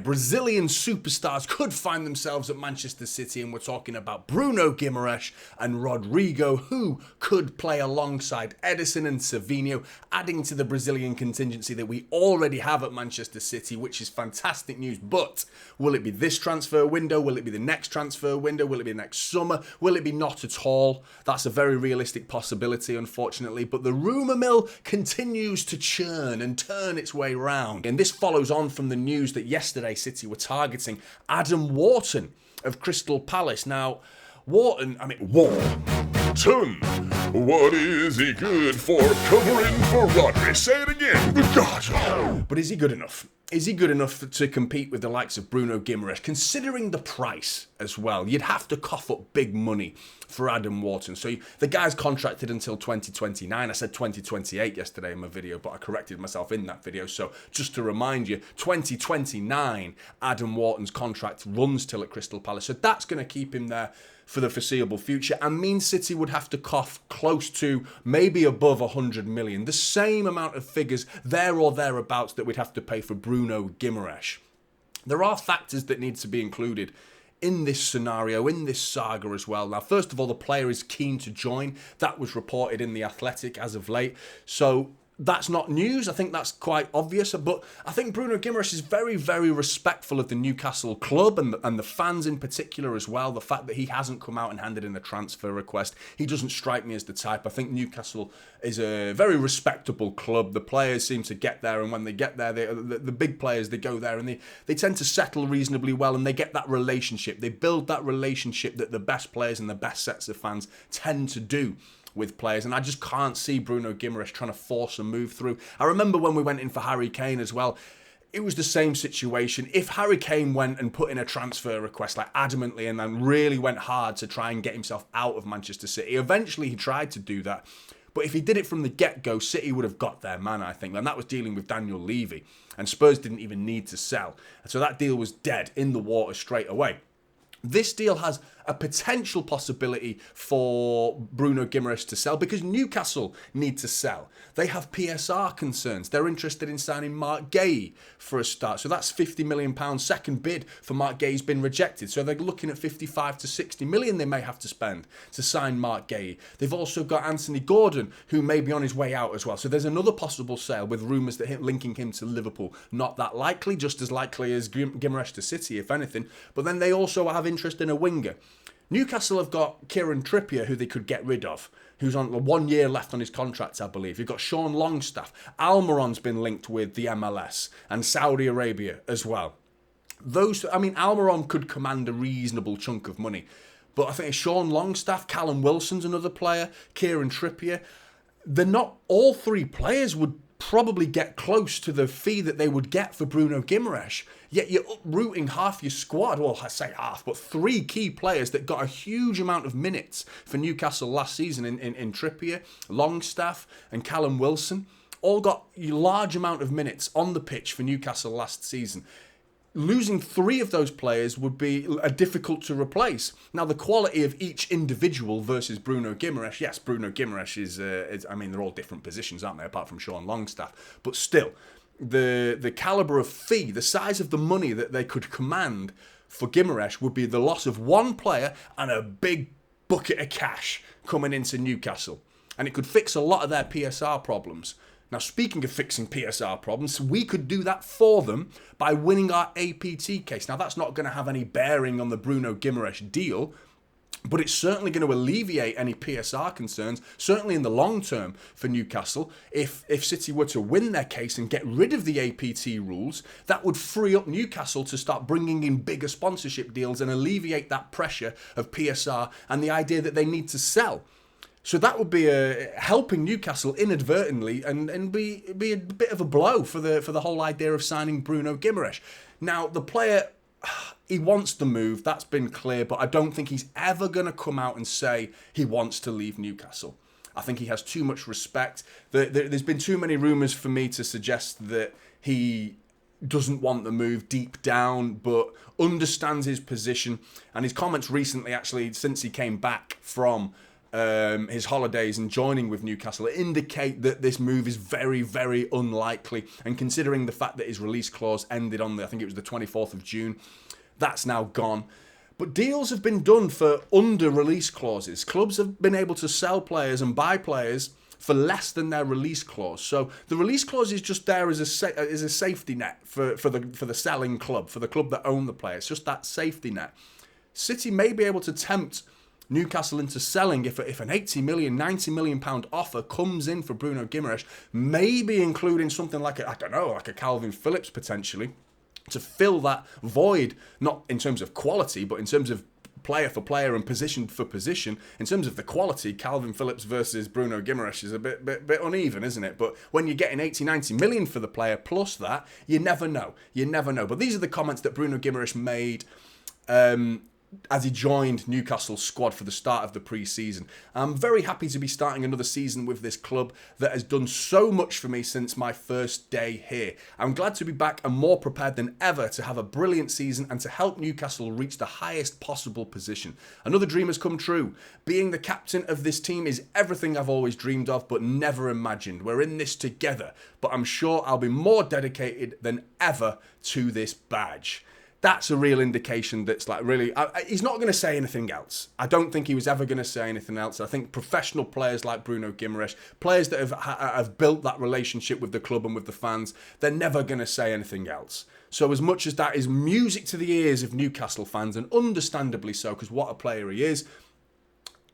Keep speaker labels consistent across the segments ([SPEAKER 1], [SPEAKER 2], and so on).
[SPEAKER 1] Brazilian superstars could find themselves at Manchester City, and we're talking about Bruno Guimarães and Rodrygo, who could play alongside Ederson and Savinho, adding to the Brazilian contingency that we already have at Manchester City, which is fantastic news. But will it be this transfer window? Will it be the next transfer window? Will it be next summer? Will it be not at all? That's a very realistic possibility, unfortunately. But the rumour mill continues to churn and turn its way round. And this follows on from the news that yesterday City were targeting Adam Wharton of Crystal Palace. Now, Wharton, what is he good for? Covering for Rodri. Say it again. God. But is he good enough? Is he good enough to compete with the likes of Bruno Guimarães, considering the price as well? You'd have to cough up big money for Adam Wharton. So the guy's contracted until 2029. I said 2028 yesterday in my video, but I corrected myself in that video. So just to remind you, 2029, Adam Wharton's contract runs till at Crystal Palace. So that's going to keep him there for the foreseeable future, and means City would have to cough close to maybe above 100 million, the same amount of figures there or thereabouts that we'd have to pay for Bruno Guimarães. There are factors that need to be included in this scenario, in this saga as well. Now, first of all, the player is keen to join. That was reported in The Athletic as of late, so that's not news. I think that's quite obvious. But I think Bruno Guimarães is very, very respectful of the Newcastle club and the fans in particular as well. The fact that he hasn't come out and handed in a transfer request, he doesn't strike me as the type. I think Newcastle is a very respectable club. The players seem to get there, and when they get there, the big players, they go there and they tend to settle reasonably well, and they get that relationship. They build that relationship that the best players and the best sets of fans tend to do with players, and I just can't see Bruno Guimarães trying to force a move through. I remember when we went in for Harry Kane as well, it was the same situation. If Harry Kane went and put in a transfer request like adamantly and then really went hard to try and get himself out of Manchester City, eventually he tried to do that. But if he did it from the get-go, City would have got their man, I think. And that was dealing with Daniel Levy. And Spurs didn't even need to sell. And so that deal was dead in the water straight away. This deal has a potential possibility for Bruno Guimarães to sell because Newcastle need to sell. They have PSR concerns. They're interested in signing Mark Gay for a start. So that's £50 million. Second bid for Mark Gay's been rejected. So they're looking at 55 to 60 million they may have to spend to sign Mark Gay. They've also got Anthony Gordon, who may be on his way out as well. So there's another possible sale with rumours that linking him to Liverpool. Not that likely, just as likely as Guimarães to City, if anything. But then they also have interest in a winger. Newcastle have got Kieran Trippier, who they could get rid of, who's on 1 year left on his contract, I believe. You've got Sean Longstaff. Almiron's been linked with the MLS and Saudi Arabia as well. Almiron could command a reasonable chunk of money. But I think Sean Longstaff, Callum Wilson's another player, Kieran Trippier. They're not, all three players would probably get close to the fee that they would get for Bruno Guimarães. Yet you're uprooting half your squad. Well, I say half, but three key players that got a huge amount of minutes for Newcastle last season in Trippier, Longstaff and Callum Wilson. All got a large amount of minutes on the pitch for Newcastle last season. Losing three of those players would be difficult to replace. Now, the quality of each individual versus Bruno Guimarães, yes, Bruno Guimarães is they're all different positions, aren't they, apart from Sean Longstaff. But still, the calibre of fee, the size of the money that they could command for Guimarães would be the loss of one player and a big bucket of cash coming into Newcastle. And it could fix a lot of their PSR problems. Now, speaking of fixing PSR problems, we could do that for them by winning our APT case. Now, that's not going to have any bearing on the Bruno Guimarães deal, but it's certainly going to alleviate any PSR concerns, certainly in the long term for Newcastle. If City were to win their case and get rid of the APT rules, that would free up Newcastle to start bringing in bigger sponsorship deals and alleviate that pressure of PSR and the idea that they need to sell. So that would be helping Newcastle inadvertently and be a bit of a blow for the whole idea of signing Bruno Guimarães. Now, the player, he wants to move, that's been clear, but I don't think he's ever going to come out and say he wants to leave Newcastle. I think he has too much respect. There's been too many rumours for me to suggest that he doesn't want the move deep down, but understands his position. And his comments recently, actually, since he came back from his holidays and joining with Newcastle indicate that this move is very, very unlikely. And considering the fact that his release clause ended on I think it was the 24th of June, that's now gone. But deals have been done for under release clauses. Clubs have been able to sell players and buy players for less than their release clause. So the release clause is just there as a safety net for the selling club, for the club that own the player. It's just that safety net. City may be able to tempt Newcastle into selling if an 80 million, 90 million pound offer comes in for Bruno Guimarães, maybe including something like like a Calvin Phillips potentially, to fill that void, not in terms of quality, but in terms of player for player and position for position. In terms of the quality, Calvin Phillips versus Bruno Guimarães is a bit uneven, isn't it? But when you're getting 80, 90 million for the player plus that, you never know. You never know. But these are the comments that Bruno Guimarães made as he joined Newcastle's squad for the start of the pre-season. I'm very happy to be starting another season with this club that has done so much for me since my first day here. I'm glad to be back and more prepared than ever to have a brilliant season and to help Newcastle reach the highest possible position. Another dream has come true. Being the captain of this team is everything I've always dreamed of but never imagined. We're in this together, but I'm sure I'll be more dedicated than ever to this badge. That's a real indication that's like really... he's not going to say anything else. I don't think he was ever going to say anything else. I think professional players like Bruno Guimarães, players that have built that relationship with the club and with the fans, they're never going to say anything else. So as much as that is music to the ears of Newcastle fans, and understandably so, because what a player he is,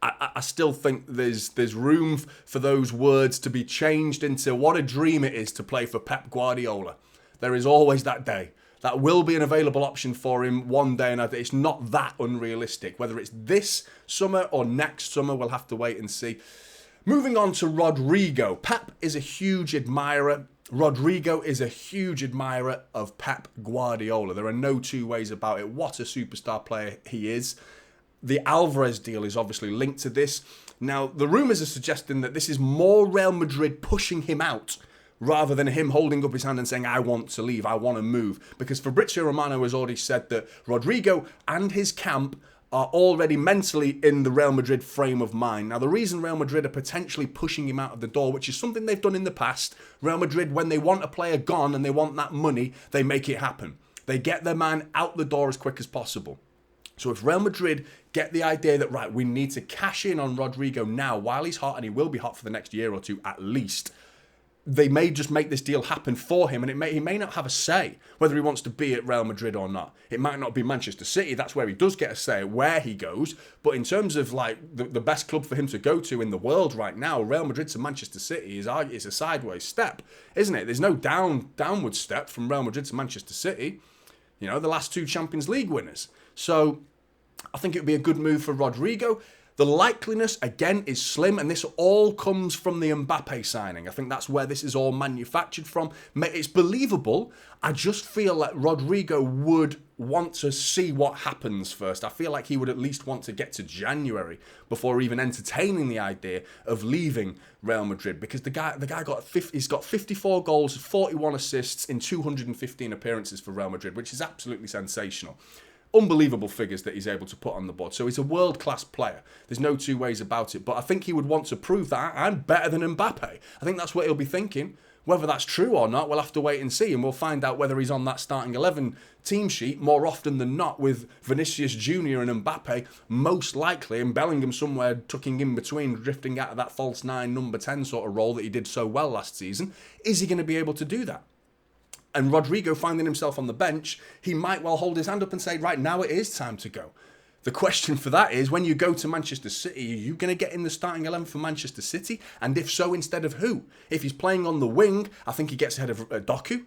[SPEAKER 1] I still think there's room for those words to be changed into what a dream it is to play for Pep Guardiola. There is always that day. That will be an available option for him one day, and it's not that unrealistic. Whether it's this summer or next summer, we'll have to wait and see. Moving on to Rodrygo. Pep is a huge admirer. Rodrygo is a huge admirer of Pep Guardiola. There are no two ways about it. What a superstar player he is. The Alvarez deal is obviously linked to this. Now, the rumours are suggesting that this is more Real Madrid pushing him out rather than him holding up his hand and saying, I want to leave, I want to move. Because Fabrizio Romano has already said that Rodrygo and his camp are already mentally in the Real Madrid frame of mind. Now, the reason Real Madrid are potentially pushing him out of the door, which is something they've done in the past, Real Madrid, when they want a player gone and they want that money, they make it happen. They get their man out the door as quick as possible. So if Real Madrid get the idea that, right, we need to cash in on Rodrygo now while he's hot, and he will be hot for the next year or two at least, they may just make this deal happen for him, and he may not have a say whether he wants to be at Real Madrid or not. It might not be Manchester City. That's where he does get a say where he goes. But in terms of like the best club for him to go to in the world right now, Real Madrid to Manchester City is a sideways step, isn't it? There's no downward step from Real Madrid to Manchester City. You know, the last two Champions League winners. So I think it would be a good move for Rodrygo. The likeliness, again, is slim, and this all comes from the Mbappe signing. I think that's where this is all manufactured from. It's believable. I just feel like Rodrygo would want to see what happens first. I feel like he would at least want to get to January before even entertaining the idea of leaving Real Madrid, because the guy he's got 54 goals, 41 assists in 215 appearances for Real Madrid, which is absolutely sensational. Unbelievable figures that he's able to put on the board. So he's a world-class player. There's no two ways about it. But I think he would want to prove that I'm better than Mbappe. I think that's what he'll be thinking. Whether that's true or not, we'll have to wait and see. And we'll find out whether he's on that starting 11 team sheet more often than not, with Vinicius Jr. and Mbappe most likely, and Bellingham somewhere tucking in between, drifting out of that false 9, number 10 sort of role that he did so well last season. Is he going to be able to do that? And Rodrygo finding himself on the bench, he might well hold his hand up and say, right, now it is time to go. The question for that is, when you go to Manchester City, are you going to get in the starting 11 for Manchester City? And if so, instead of who? If he's playing on the wing, I think he gets ahead of Doku.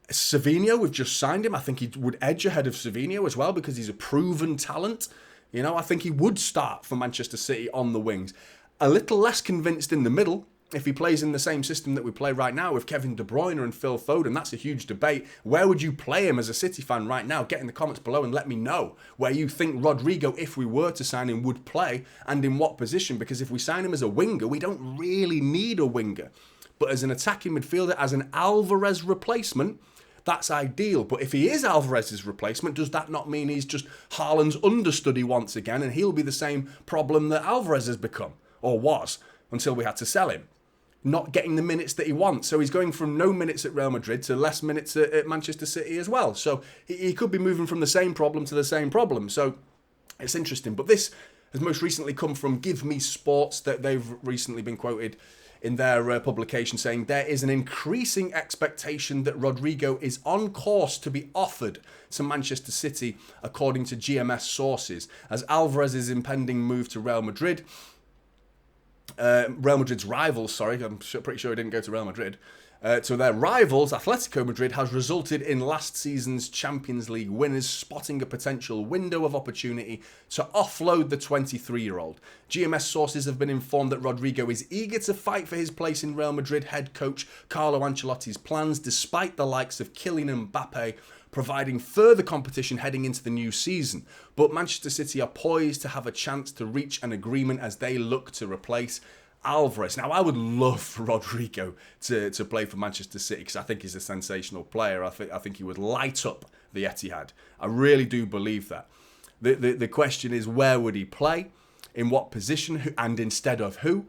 [SPEAKER 1] Savinho, we've just signed him. I think he would edge ahead of Savinho as well, because he's a proven talent. You know, I think he would start for Manchester City on the wings. A little less convinced in the middle. If he plays in the same system that we play right now with Kevin De Bruyne and Phil Foden, that's a huge debate. Where would you play him as a City fan right now? Get in the comments below and let me know where you think Rodrygo, if we were to sign him, would play, and in what position. Because if we sign him as a winger, we don't really need a winger. But as an attacking midfielder, as an Alvarez replacement, that's ideal. But if he is Alvarez's replacement, does that not mean he's just Haaland's understudy once again, and he'll be the same problem that Alvarez has become? or was, until we had to sell him. Not getting the minutes that he wants. So he's going from no minutes at Real Madrid to less minutes at Manchester City as well. So he could be moving from the same problem to the same problem. So it's interesting. But this has most recently come from Give Me Sports, that they've recently been quoted in their publication saying there is an increasing expectation that Rodrygo is on course to be offered to Manchester City, according to GMS sources, as Alvarez's impending move to Real Madrid. Real Madrid's rivals, I'm pretty sure he didn't go to Real Madrid. So their rivals, Atletico Madrid, has resulted in last season's Champions League winners spotting a potential window of opportunity to offload the 23-year-old. GMS sources have been informed that Rodrygo is eager to fight for his place in Real Madrid head coach Carlo Ancelotti's plans, despite the likes of Kylian Mbappe providing further competition heading into the new season. But Manchester City are poised to have a chance to reach an agreement as they look to replace Alvarez. Now, I would love for Rodrygo to play for Manchester City because I think he's a sensational player. I think he would light up the Etihad. I really do believe that. The question is, where would he play? In what position? And instead of who?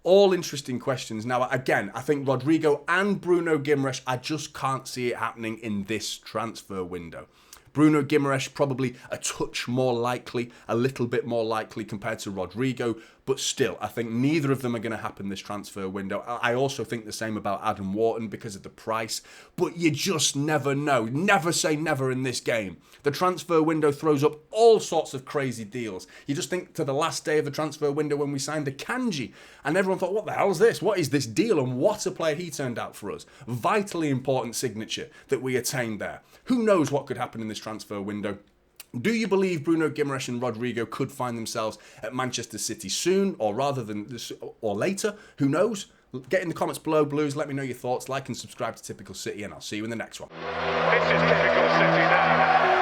[SPEAKER 1] All interesting questions. Now, again, I think Rodrygo and Bruno Guimarães, I just can't see it happening in this transfer window. Bruno Guimarães probably a touch more likely, a little bit more likely compared to Rodrygo, but still, I think neither of them are going to happen this transfer window. I also think the same about Adam Wharton because of the price, but you just never know. Never say never in this game. The transfer window throws up all sorts of crazy deals. You just think to the last day of the transfer window when we signed Akanji, and everyone thought, what the hell is this? What is this deal? And what a player he turned out for us. Vitally important signature that we attained there. Who knows what could happen in this transfer window? Do you believe Bruno Guimarães and Rodrygo could find themselves at Manchester City soon, or rather than this, or later? Who knows? Get in the comments below, Blues. Let me know your thoughts. Like and subscribe to Typical City, and I'll see you in the next one.
[SPEAKER 2] This is Typical City now.